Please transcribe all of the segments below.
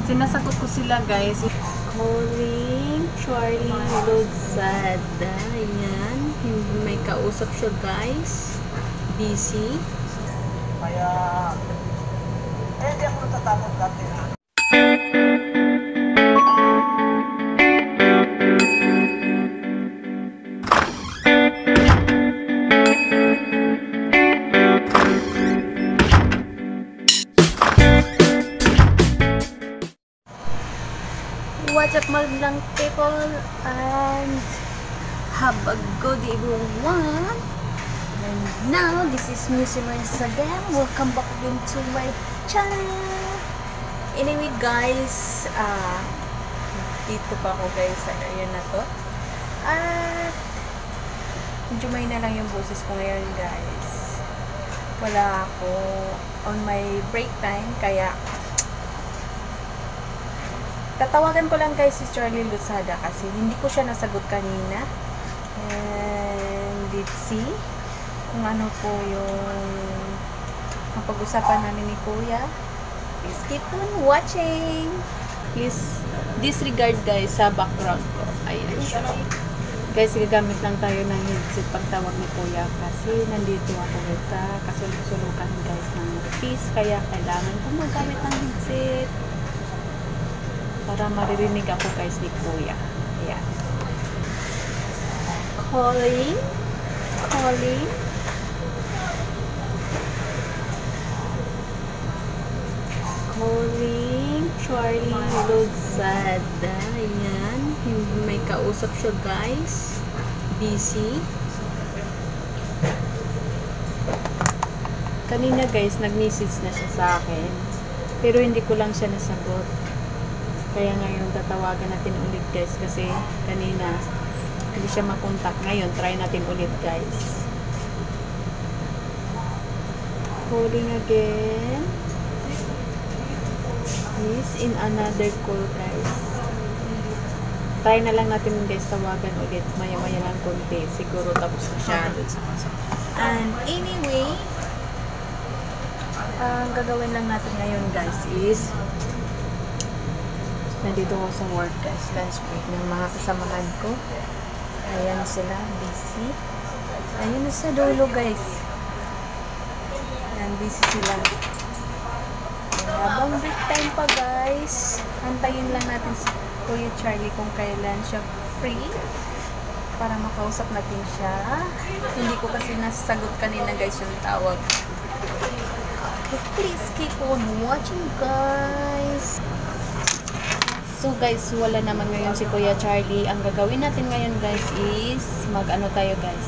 Sinasagot ko sila guys. Calling Charlie Lozada. Ayan. May kausap siya guys. Busy. Kaya, hindi ako natatakot dati na. What's up maglang people, and have a good everyone. And now this is Missy Maris again. Welcome back again to my channel. Anyway guys, dito pa ako guys sa area na to. At medyo may na lang yung boses ko ngayon guys. Wala ako on my break time, kaya tatawagan ko lang guys si Charlie Lozada kasi hindi ko siya nasagot kanina. And let's see kung ano po yung mapag-usapan namin ni Kuya. Please keep on watching. Please disregard guys sa background ko. Ayan siya. Guys, gagamit lang tayo ng headset pagtawag ni Kuya kasi nandito ako guys sa kasuluk-sulukan guys ng office, kaya kailangan kong magamit ng headset para maririnig ako guys ni Kuya. Ayan. Calling Charlie Lozada. Ayan. May kausap siya guys. Busy. Kanina guys, nag-message na siya sa akin. Pero hindi ko lang siya nasagot. Kaya ngayon tatawagan natin ulit guys kasi kanina hindi siya makontak. Ngayon try natin ulit guys. Calling again. He's in another call guys. Try na lang natin guys tawagan ulit. Maya-maya lang konti. Siguro tapos na siya. And anyway, ang gagawin lang natin ngayon guys is nandito ako sa work guys, lunch break ng mga kasamahan ko. Ayan sila, busy. Ayan na sa dulo guys. Ayan, busy sila. Ayan, habang break time pa guys, antayin lang natin si Kuya Charlie kung kailan siya free para makausap natin siya. Hindi ko kasi nasagot kanina guys yung tawag. Please keep on watching guys. So guys, wala naman ngayon si Kuya Charlie. Ang gagawin natin ngayon guys is mag-ano tayo guys.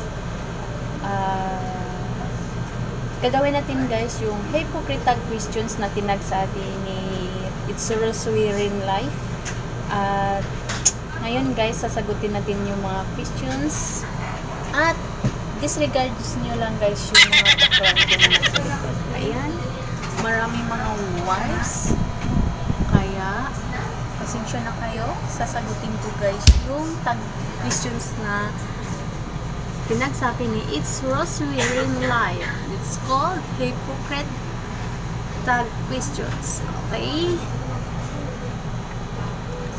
Gagawin natin guys yung hypocritical questions na tinag sa atin ni It's Roswithin Life. At ngayon guys, sasagutin natin yung mga questions. At disregard nyo lang guys yung mga background ko na nasa likod. Ayan. Maraming mga wires. Kaya pasensya na kayo, sasagutin ko guys yung tag questions na tinag sa akin ni It's Roswithin Life. It's called hypocrite tag questions. Okay?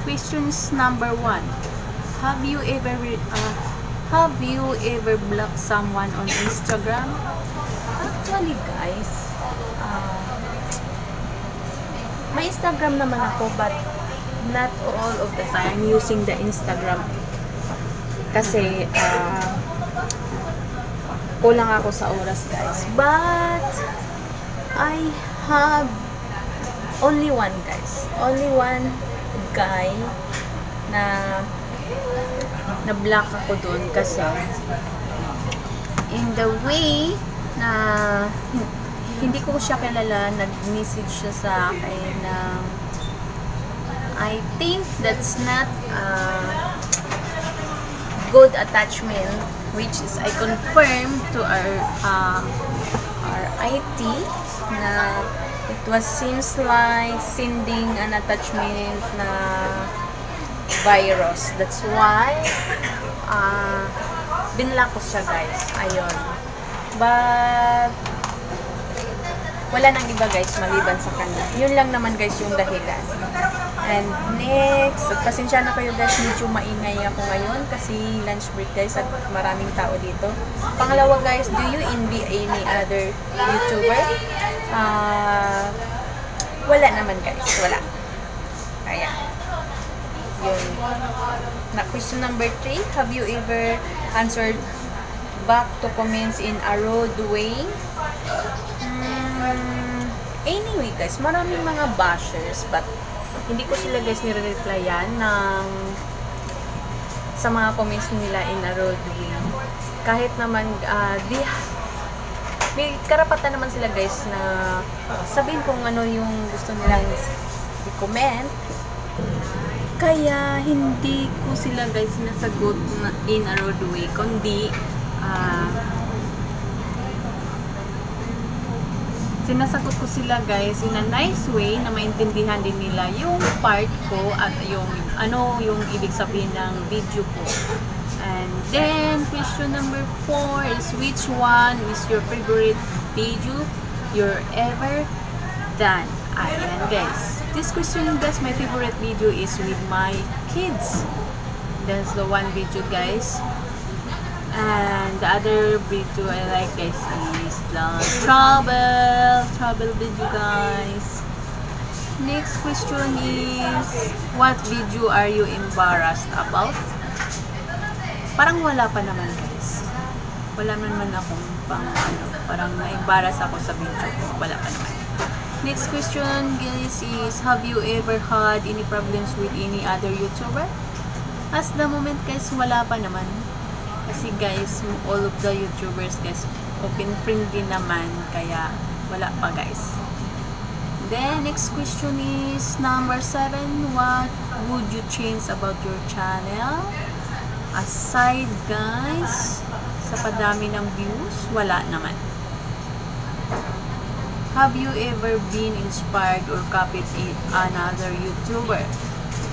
Questions number 1. Have you ever blocked someone on Instagram? Actually guys, may Instagram naman ako, but not all of the time using the Instagram kasi kulang ako sa oras guys, but I have only one guy na block ako doon kasi in the way na hindi ko siya kilala, nag-message siya sa akin ng I think that's not good attachment, which is I confirm to our IT na it was seems like sending an attachment na virus. That's why binlock ko siya guys. Ayun. But wala nang iba guys maliban sa kanya. Yun lang naman guys yung dahilan. And next, pasensya na kayo guys, medyo maingay ako ngayon kasi lunch break guys at maraming tao dito. Pangalawa guys, do you envy any other YouTuber? Wala naman guys, wala. Ayan. Yun. Na question number 3, have you ever answered back to comments in a rude way? Anyway guys, maraming mga bashers but hindi ko sila guys nire-replyan sa mga comments nila in a rude way. Kahit naman may karapatan naman sila guys na sabihin kung ano yung gusto nilang i-comment. Kaya hindi ko sila guys sinasagot in a rude way, kundi sinasagot ko sila guys in a nice way na maintindihan din nila yung part ko at yung yung ibig sabihin ng video ko. And then question number 4 is, which one is your favorite video you're ever done? Ayan guys, this question guys, my favorite video is with my kids. That's the one video guys. And the other video I like guys is the travel video guys. Next question is, what video are you embarrassed about? Parang wala pa naman guys. Wala naman akong parang na-embarrass ako sa video ko. Wala pa naman. Next question guys is, have you ever had any problems with any other YouTuber? As the moment guys, wala pa naman. Kasi guys, all of the YouTubers guys, open friendly naman, kaya wala pa guys. Then, next question is number 7, what would you change about your channel? Aside guys, sa padami ng views, wala naman. Have you ever been inspired or copied another YouTuber?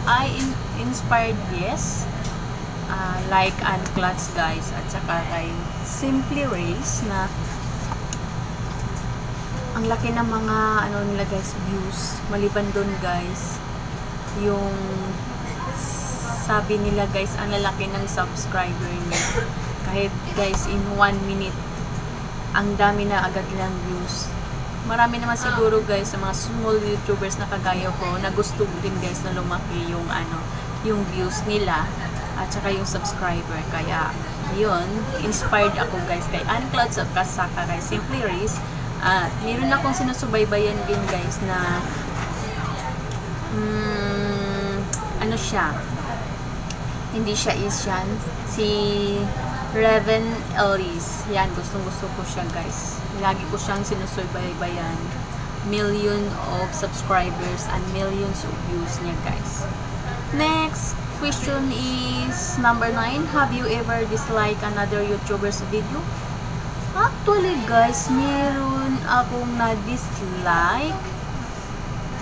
I inspired, yes. Like Unclots guys, at saka kay Simply Race na ang laki ng mga nila guys views. Maliban doon guys, yung sabi nila guys, ang lalaki ng subscriber niya. Kahit guys in 1 minute, ang dami na agad ng views. Marami naman siguro guys sa mga small YouTubers na kagaya ko na gusto din guys na lumaki yung yung views nila at saka yung subscriber. Kaya yun, inspired ako guys kay Unclots at kasaka kay Simply Race. At meron akong sinusubaybayan din guys na siya, hindi siya Asian, si Reven Ellis. Yan, gustong gusto ko siya guys. Lagi ko siyang sinusubaybayan. Million of subscribers and millions of views niya guys. Next question is number 9. Have you ever disliked another YouTuber's video? Actually guys, meron akong na-dislike,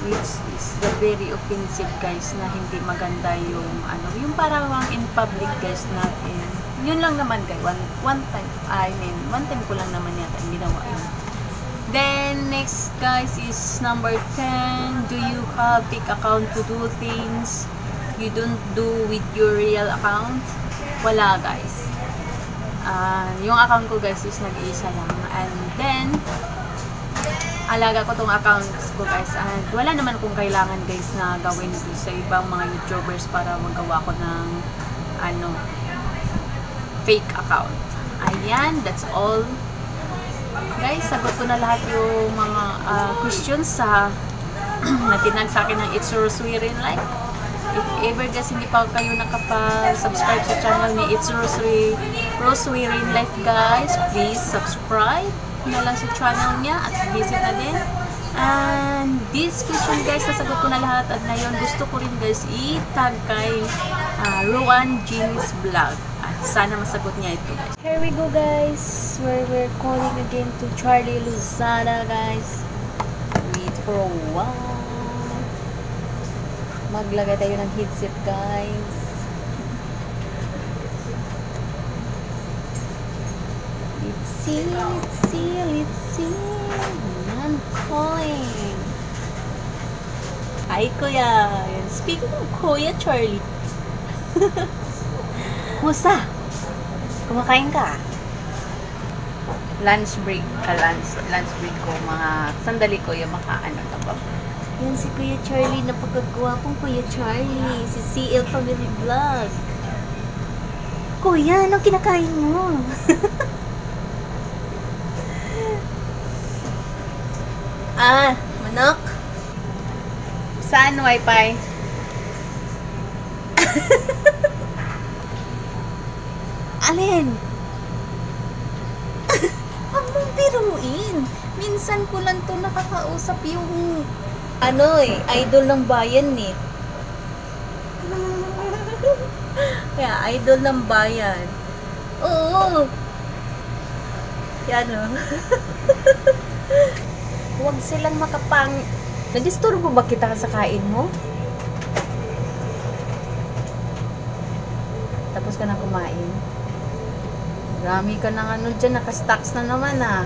which is the very offensive guys, na hindi maganda yung yung parang in public guys natin. Yun lang naman guys, one time ko lang naman yata yung ginawa yun. Then next guys is number 10. Do you have fake account to do things you don't do with your real account? Wala guys. Yung account ko guys is nag-iisa lang. And then alaga ko tong accounts ko guys, and wala naman kung kailangan guys na gawin ito sa ibang mga YouTubers para magawa ko ng fake account. Ayan, that's all guys. Sagot ko na lahat yung mga questions sa natinag sa akin ng It's Roseway Real Life. If ever guys hindi pa kayo nakapa-subscribe sa channel ni It's Roseway Real Life guys, please subscribe na lang sa channel niya at visit na din. And this question guys, nasagot ko na lahat. At ngayon gusto ko rin guys i-tag kay Rowan Jeans Vlog. At sana masagot niya ito guys. Here we go guys, where we're calling again to Charlie Luzada guys. Wait for a while. Maglagay tayo ng headset guys. Let's see. I'm calling. Hi, Kuya. Speaking of Kuya Charlie. Musta? Kumakain ka? Lunch break. Lunch break ko. Mga sandali ko yung makaano na ba? Yan si Kuya Charlie. Napakagwapong Kuya Charlie. Si CL Family Vlog. Kuya, anong kinakain mo? Manok? Saan wifi? Alin? Huwag mong biruin. Minsan ko lang to nakakausap yung idol ng bayan eh. Kaya, idol ng bayan. Oo. Yan o. Huwag silang makapang... Nadisturbo ba kita sa kain mo? Tapos ka na kumain? Marami ka ng ano dyan, nakastocks na naman ah.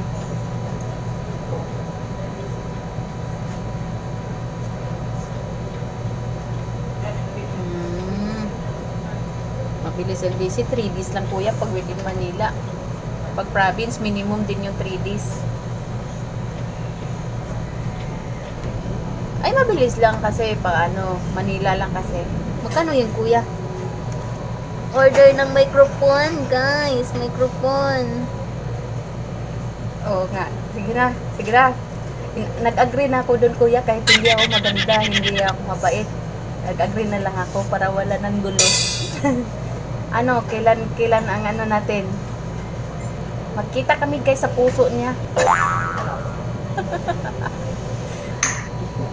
Mabilis LDC, 3 days lang kuya pag within Manila. Pag province, minimum din yung 3 days. Ay, mabilis lang kasi pag Manila lang kasi. Magkano yun kuya? Order ng microphone, guys. Microphone. Oo nga. Sige na. Sige na. Nag-agree na ako doon, kuya. Kahit hindi ako maganda, hindi ako mabait. Nag-agree na lang ako para wala ng gulo. Kailan ang natin? Magkita kami, guys, sa puso niya.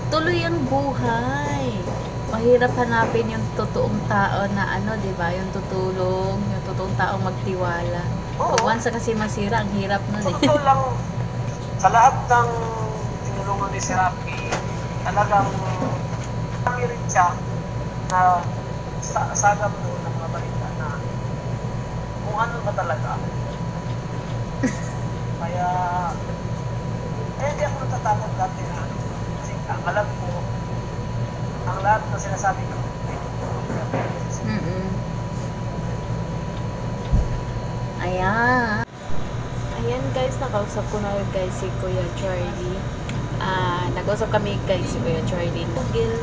Tuloy ang buhay. Mahirap hanapin yung totoong tao na di ba? Yung tutulong, yung totoong taong magtiwala. Pag once kasi masira, ang hirap nun eh. Totoo lang, sa lahat ng tinulungan ni Sir Rafi, talagang kami rin siya na sagap doon ng mga balita na kung ano ba talaga. Kaya, hindi ako natatakot dati na kasi ang alam ko, ang lahat na sinasabi ko, Ayan guys, nakausap ko na guys si Kuya Charlie. Nag-usap kami guys si Kuya Charlie Google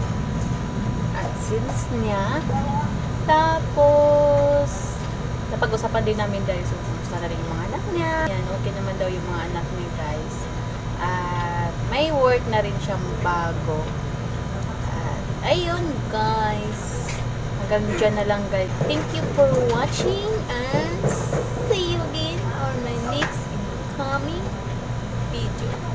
AdSense niya. Tapos napag-usapan din namin guys kung kumusta na rin yung mga anak niya. Yan, okay naman daw yung mga anak niya guys. At may work na rin siyang bago. Ayun guys, hanggang dyan na lang guys. Thank you for watching and see you again on my next incoming video.